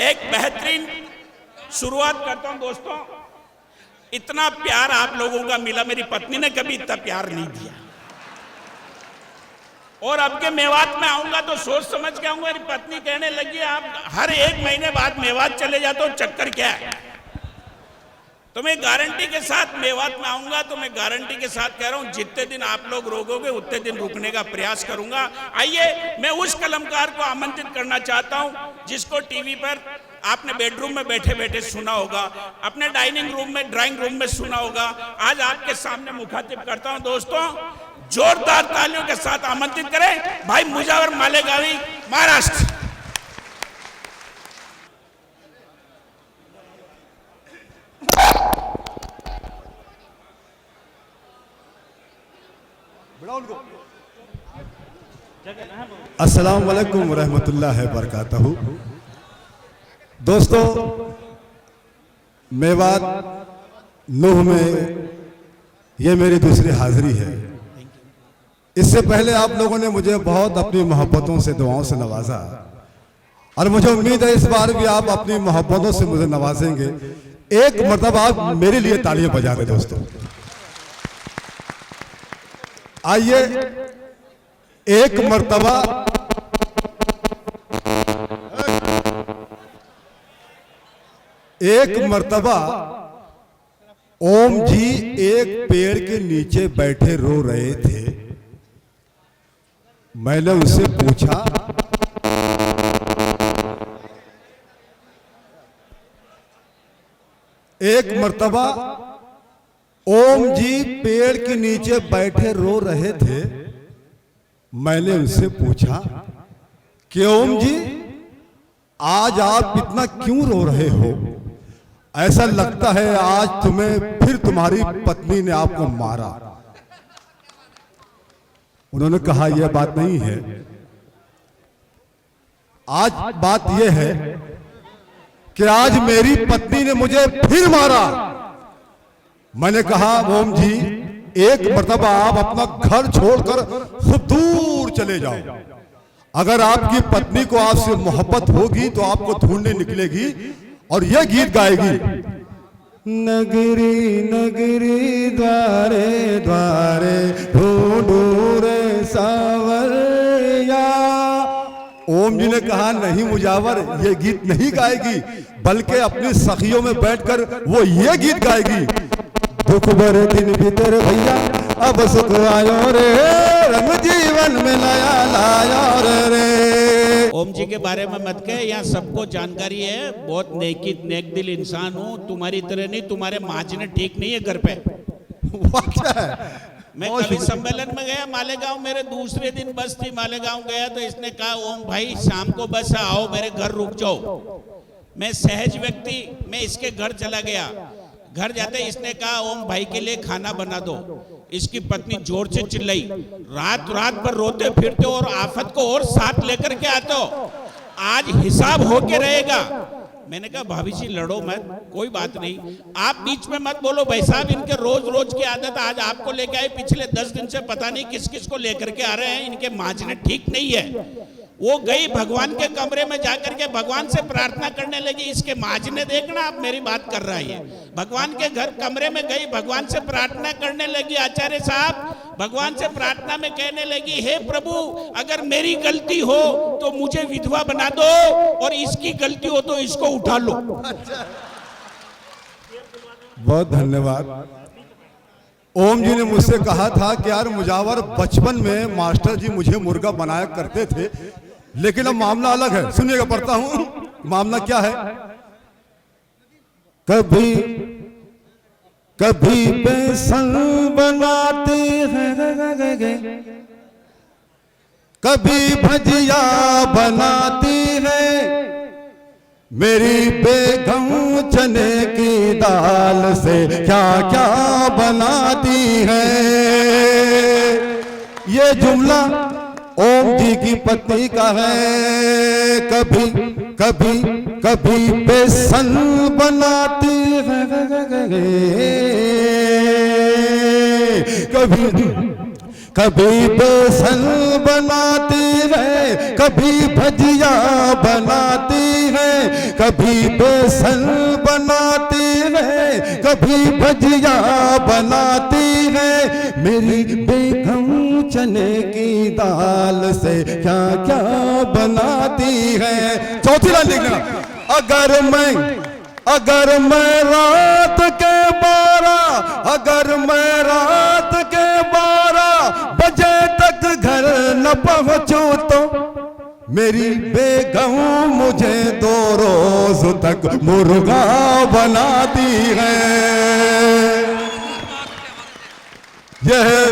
एक बेहतरीन शुरुआत करता हूं दोस्तों। इतना प्यार आप लोगों का मिला, मेरी पत्नी ने कभी इतना प्यार नहीं दिया। और अब के मेवात में आऊंगा तो सोच समझ के आऊंगा। मेरी पत्नी कहने लगी आप हर 1 महीने बाद मेवात चले जाते हो, चक्कर क्या है? तो मैं गारंटी के साथ मेवात में आऊंगा, तो मैं गारंटी के साथ कह रहा हूं जितने दिन आप लोग रोकोगे उतने दिन रुकने का प्रयास करूंगा। आइए मैं उस कलमकार को आमंत्रित करना चाहता हूं जिसको टीवी पर आपने बेडरूम में बैठे बैठे सुना होगा, अपने डाइनिंग रूम में, ड्राइंग रूम में सुना होगा। आज आपके सामने मुखातिब करता हूं दोस्तों, जोरदार तालियों के साथ आमंत्रित करें भाई मुजावर मालेगावी, महाराष्ट्र। अस्सलाम वालेकुम रहमतुल्लाहि व बरकातहू। दोस्तों, मेवात नूह में ये मेरी दूसरी हाजिरी है। इससे पहले आप लोगों ने मुझे बहुत अपनी मोहब्बतों से, दुआओं से नवाजा, और मुझे उम्मीद है इस बार भी आप अपनी मोहब्बतों से मुझे नवाजेंगे। एक मरतबा आप मेरे लिए तालियां बजा दें दोस्तों। आइए एक मरतबा ओम जी एक पेड़ के नीचे बैठे रो रहे थे। मैंने उनसे पूछा, एक मर्तबा ओम जी पेड़ के नीचे बैठे रो रहे थे। मैंने उनसे पूछा कि ओम जी आज आप इतना क्यों रो रहे हो? ऐसा लगता है आज तुम्हें फिर तुम्हारी पत्नी ने आपको मारा। उन्होंने कहा यह बात नहीं है, आज बात यह है कि आज मेरी पत्नी ने मुझे फिर मारा। मैंने कहा ओम जी एक मर्तबा आप अपना घर छोड़कर खूब दूर चले जाओ। अगर आपकी पत्नी को आपसे मोहब्बत होगी तो आपको ढूंढने निकलेगी और यह गीत गाएगी, नगरी नगरी द्वारे द्वारे ढूंढू रे सावरिया। ओम जी ने कहा नहीं मुजावर, ये गीत नहीं गाएगी, बल्कि अपनी सखियों में बैठकर वो ये गीत गाएगी, दुख भरे दिन भीतर भैया अब सुख आयो रे, रंग जीवन में नया लाया रे। ओम जी के बारे में मत कहे, यहाँ सबको जानकारी है, बहुत नेक दिल इंसान हूँ। तुम्हारी तरह नहीं, तुम्हारे माजने ठीक नहीं है घर पे। मैं कभी सम्मेलन में गया मालेगांव, मेरे दूसरे दिन बस थी, मालेगांव गया तो इसने कहा ओम भाई शाम को बस आओ, मेरे घर रुक जाओ। मैं सहज व्यक्ति, मैं इसके घर चला गया। घर जाते इसने कहा ओम भाई के लिए खाना बना दो। इसकी पत्नी जोर से चिल्लाई, रात भर रोते फिरते और आफत को और साथ लेकर के आते हो, आज हिसाब होके रहेगा। मैंने कहा भाभी जी लड़ो मत, कोई बात नहीं, आप बीच में मत बोलो भाई साहब, इनके रोज की आदत, आज आपको लेके आए, पिछले 10 दिन से पता नहीं किस किस को लेकर के आ रहे हैं, इनके माजने ठीक नहीं है। वो गई भगवान के कमरे में जाकर के भगवान से प्रार्थना करने लगी, इसके माजने देखना, आप मेरी बात कर रहा है, भगवान के घर कमरे में गई, भगवान से प्रार्थना करने लगी। आचार्य साहब भगवान से प्रार्थना में कहने लगी, हे प्रभु अगर मेरी गलती हो तो मुझे विधवा बना दो, और इसकी गलती हो तो इसको उठा लो। बहुत धन्यवाद। ओम जी ने मुझसे कहा था कि यार मुजावर बचपन में मास्टर जी मुझे मुर्गा बनाया करते थे, लेकिन अब मामला अलग है। सुनिएगा, पढ़ता हूं, मामला क्या है। कभी कभी बेसन बनाते हैं, कभी भजिया बनाती है, मेरी बेगम चने की दाल से क्या क्या बनाती है। ये जुमला ओम जी की पत्नी का है। कभी कभी कभी बेसन बनाती है, कभी बेसन बनाती है, कभी भजिया बनाती है, कभी बेसन बनाती है, कभी भजिया बनाती है। मेरी बेगम चने की दाल से क्या क्या बनाती है। चौथी लाइन लिखना, अगर मैं रात के 12, अगर मैं रात के 12 बजे तक घर न पहुंचूं तो मेरी बेगम मुझे 2 रोज तक मुर्गा बनाती है। यह है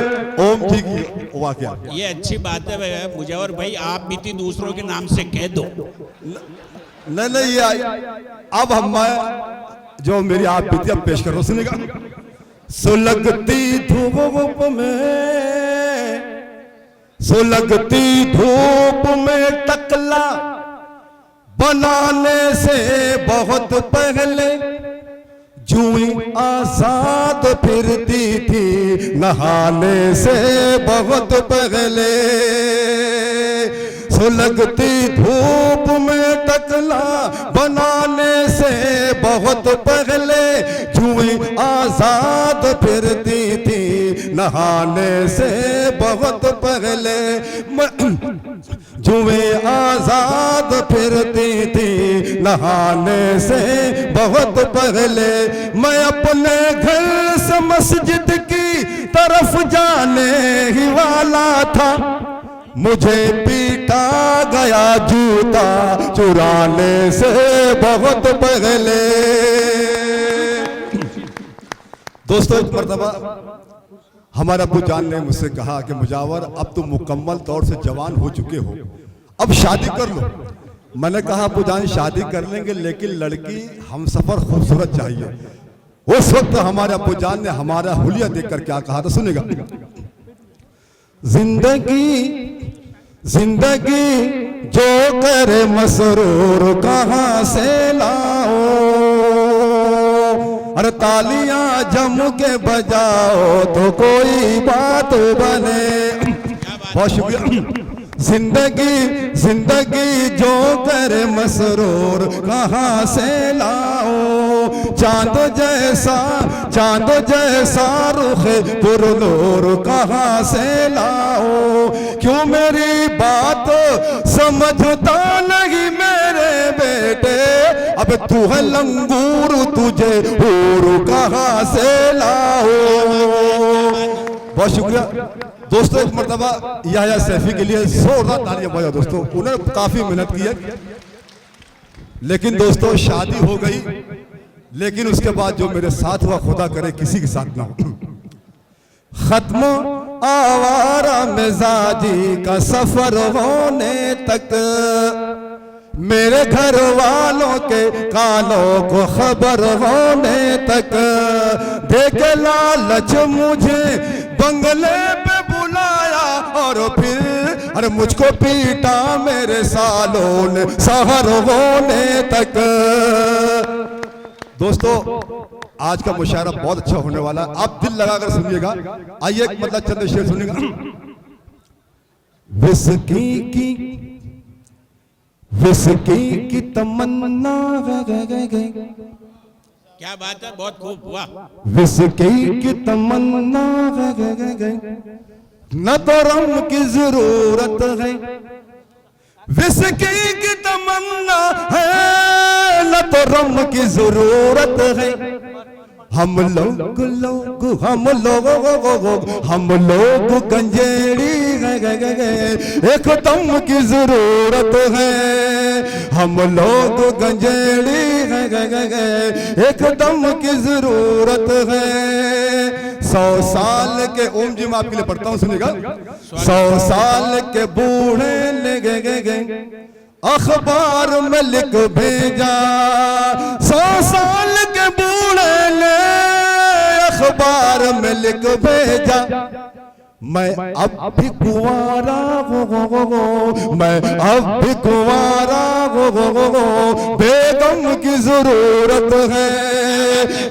ओम जी की वाकया। ये अच्छी बात है मुजव्वर भाई, आप बीती दूसरों के नाम से कह दो। नहीं ये अब हम जो मेरी आप बीती अब पेश कर रहा हूं, सुनेगा। सुलगती धूप में, सुलगती धूप में टकला बनाने से बहुत पहले जूई आजाद फिरती थी नहाने से बहुत पहले। सुलगती धूप में टकला बनाने से बहुत पहले जूई आजाद फिरती थी नहाने से बहुत पहले। जुए आजाद फिरती थी नहाने से बहुत पहले। मैं अपने घर से मस्जिद की तरफ जाने ही वाला था, मुझे पीटा गया जूता चुराने से बहुत पहले। दोस्तों, एक मर्तबा हमारे अब्बू जान ने मुझसे कहा कि मुजावर अब तुम मुकम्मल तौर से जवान हो चुके हो, अब शादी कर लो। मैंने कहा अब्बू जान शादी कर लेंगे लेकिन लड़की हमसफर खूबसूरत चाहिए। उस वक्त हमारे अब्बू जान ने हमारा हुलिया देखकर क्या कहा था, सुनेगा। जिंदगी जो करे मसरूर कहां से लाओ, अरे तालियां जम के बजाओ तो कोई बात बने। बहुत शुक्रिया। जिंदगी जो करे मसरूर कहां से लाओ, चांद जैसा रुख पुरनूर कहां से लाओ। क्यों मेरी बात समझता नहीं मेरे बेटे, अब तू है लंगूर तुझे हूर कहां से लाओ। बहुत शुक्रिया दोस्तों। एक मर्तबा याह्या सैफी के लिए जोरदार तालियां बजाओ दोस्तों, उन्होंने काफी मेहनत की है। लेकिन दोस्तों शादी हो गई, लेकिन उसके बाद जो मेरे साथ हुआ खुदा करे किसी के साथ ना हो। खत्म आवारा मिजाजी का सफर होने तक, मेरे घर वालों के कानों को खबर होने तक, देखे लालच मुझे बंगले पे बुलाया और फिर अरे मुझको पीटा मेरे सालों ने सहर होने तक। दोस्तों आज का मुशायरा बहुत अच्छा होने वाला है, आप दिल लगाकर सुनिएगा। आइए एक मतलब चंद शेर सुनिएगा। विस्की की तमन्ना क्या बात है, बहुत खूब, वाह। विस्की की तमन्ना न तो रम की जरूरत है, विस्की की तमन्ना है न तो रम की जरूरत है। हम लोग गंजेड़ी एक दम की जरूरत है। हम लोग गंजेड़ी एक दम की जरूरत है। 100 साल के ओम जी मैं आपके लिए पढ़ता हूँ, सुनिएगा। 100 साल के बूढ़े ले अखबार में लिख भेजा, 100 साल के बूढ़े ने अखबार में लिख भेजा, मैं अब भी कुंवारा हो, मैं अब भी कुंवारा हो, बेगम की जरूरत है।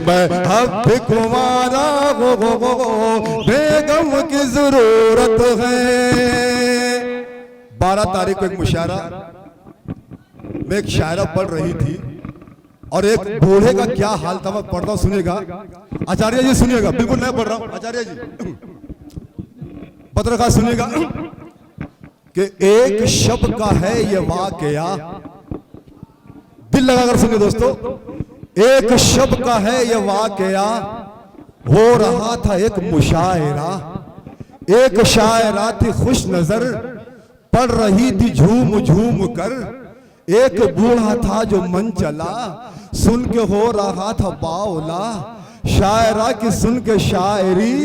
मैं अब भी कुंवारा हो, बेगम की जरूरत है। 12 तारीख को एक मुशायरा में एक शायरा पढ़ रही थी और एक बूढ़े का क्या हाल था, मैं पढ़ रहा हूं, सुनिएगा आचार्य जी, सुनिएगा, बिल्कुल नहीं पढ़ रहा हूं आचार्य जी, पत्रकार सुनिएगा कि एक शब्द का है ये वाकया, दिल लगाकर सुनिए दोस्तों, एक शब्द का है ये वाकया, हो रहा था एक मुशायरा, एक शायरा थी खुश नजर, पढ़ रही थी झूम झूम कर, एक बूढ़ा था जो मन चला, सुन के हो रहा था बावला, शायरा की सुन के शायरी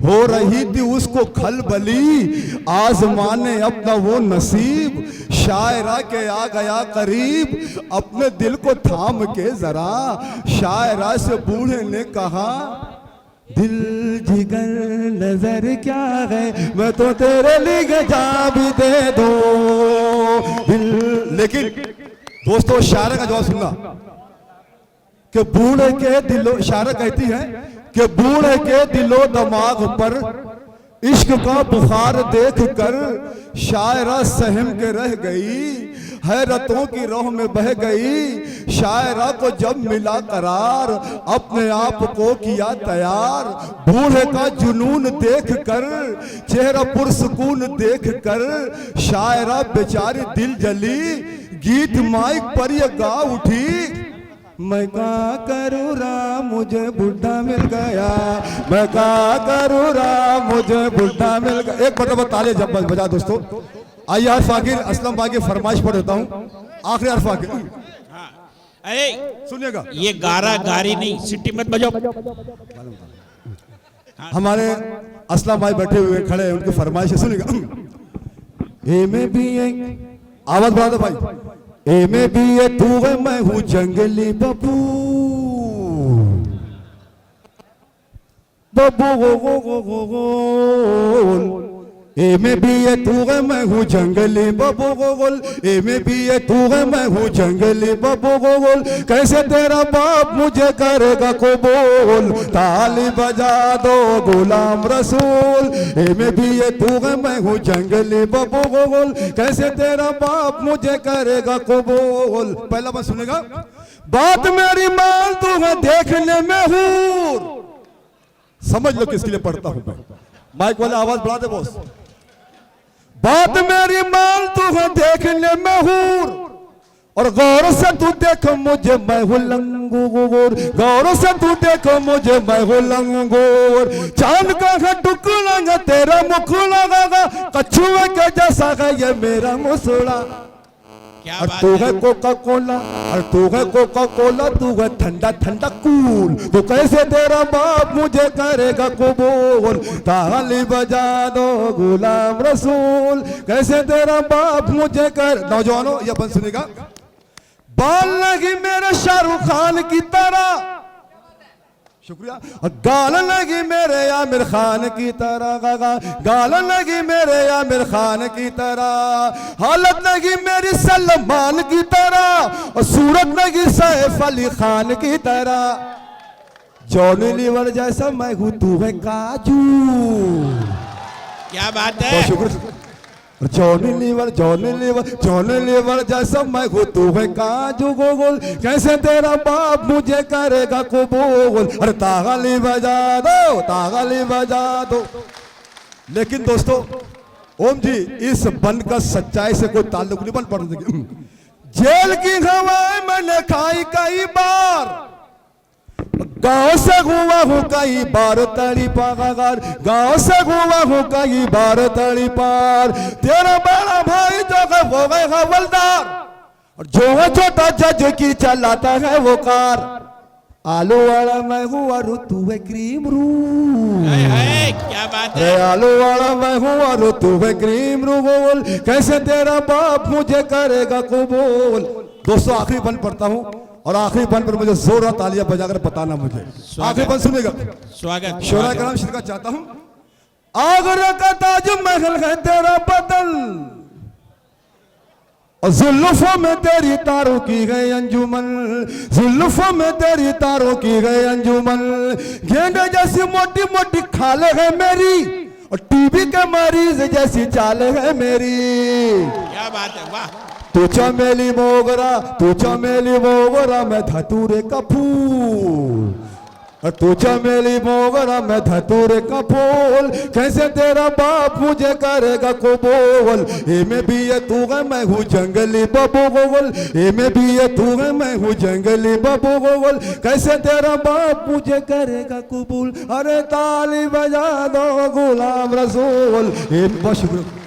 हो रही थी उसको खलबली, आजमाने अपना वो नसीब, शायरा के आ गया करीब, अपने दिल को थाम के जरा, शायरा से बूढ़े ने कहा, दिल जिगर नजर क्या है, मैं तो तेरे लिए जा भी दे दो दिल। लेकिन दोस्तों शायरा का जवाब सुनना कि बूढ़े के दिलो, शायरा कहती है कि बूढ़े के दिलो दिमाग पर इश्क का बुखार देखकर शायरा सहम के रह गई, हैरतों की राह में बह गई, शायरा को जब मिला करार अपने आप को किया तैयार, बूढ़े का जुनून देखकर चेहरा पुरसुकून देखकर शायरा बेचारी दिल जली, गीत माइक पर ये गा उठी, मैं क्या करूँ राम मुझे बुढ़ा मिल गया, मैं क्या करूँ राम मुझे बुढ़ा मिल गया। एक मतलब ताले जब बजा दोस्तों। आइए हर फाकिर असलम भाई की फरमाइश पढ़ देता हूँ, आखिरी हर फाकिर। अरे सुनिएगा, ये गारा गारी नहीं, सिटी मत बजाओ। हमारे असलम भाई बैठे हुए खड़े हैं, उनकी फरमाइश है, सुनिएगा। ए में भी आवाज बढ़ा दो भाई, ए में भी ये तू है मैं हूँ जंगली बबू, बबू गो गो गो गो, ए में भी ये तू है मैं हूँ जंगली बबू गोल, ए में भी ये तू है मैं हूँ जंगली बबू गोल, कैसे तेरा बाप मुझे करेगा कबूल, ताली बजा दो गुलाम रसूल, ए में भी ये तू है मैं हूँ जंगली बबू गोल, कैसे तेरा बाप मुझे करेगा कबूल। पहला बात सुनेगा, बात मेरी मान तू है देखने में हूँ, समझ लो किसके लिए पढ़ता हूं मैं, माइक वाले आवाज बढ़ा दे बॉस। बात मेरी मान तू है देखने में हूर, और गौर से तू देख मुझे मैं हूं लंगूर, गौर से तू देख मुझे मैं हूं लंगूर, चांद का है टुकड़ा तेरा मुख लगा, कछुए के जैसा है ये मेरा मुसड़ा, और तू है कोका कोला, और तू है कोका कोला, तू है ठंडा ठंडा कूल, तो कैसे तेरा बाप मुझे करेगा कबूल, ताली बजा दो गुलाम रसूल, कैसे तेरा बाप मुझे कर। नौजवानों ये अपन सुनेगा, बाल लगी मेरे शाहरुख खान की तरह, शुक्रिया, गाल लगी मेरे आमिर खान की तरह, गाल लगी मेरे आमिर खान की तरह, हालत लगी मेरी सलमान की तरह, और सूरत लगी सैफ अली खान की तरह, जॉनी लीवर जैसा मैं हूं तू है काजू। क्या बात है, शुक्रिया। जॉनी लीवर जॉनी लीवर जॉनी लीवर जैसा मैं हूँ तू है काजू गोगोल, कैसे तेरा बाप मुझे करेगा कबूल, अरे ताली बजा दो ताली बजा दो। लेकिन दोस्तों ओम जी इस बन का सच्चाई से कोई ताल्लुक नहीं बन पड़, जेल की हवाएं मैंने खाई कई बार, गांव से हुआ हूँ कई बार तड़ी पार, गांव से हुआ हूँ कई बार तड़ी पार, तेरा बड़ा भाई जो है वो है हवलदार, और जो है छोटा जज की चलाता है वो कार, आलू वाला मैं हूँ और तू है क्रीम रू, क्या बात है, आलू वाला मैं हूँ और तू है क्रीम रू बोल, कैसे तेरा बाप मुझे करेगा कबूल। दोस्तों आखिरी बन पढ़ता हूँ, और आखिरी बन पर मुझे जोर और तालियां बजाकर बताना मुझे, आखिरी बन सुनेगा। स्वागत शोरा का नाम शिरकत चाहता हूं, आगरा का ताजमहल है तेरा बदन, और जुल्फों में तेरी तारों की गई अंजुमन, जुल्फों में तेरी तारों की गई अंजुमन। गेंडे जैसी मोटी मोटी खाल है मेरी, और टीबी के मरीज जैसी चाल है मेरी। क्या बात है, वाह। तू चमेली मोगरा, तू चमेली मोगरा, मैं धतूरे का फूल, तू चमेली मोगरा, मैं धतूरे का फूल। कैसे तेरा बाप मुझे करेगा कबूल, ए में भी ये तू है मैं हूँ जंगली बबूल, ए में भी ये तू है मैं हूँ जंगली बबूल। कैसे तेरा बाप मुझे करेगा कबूल, अरे ताली बजा दो गुलाम रसूल। बहुत शुक्रिया।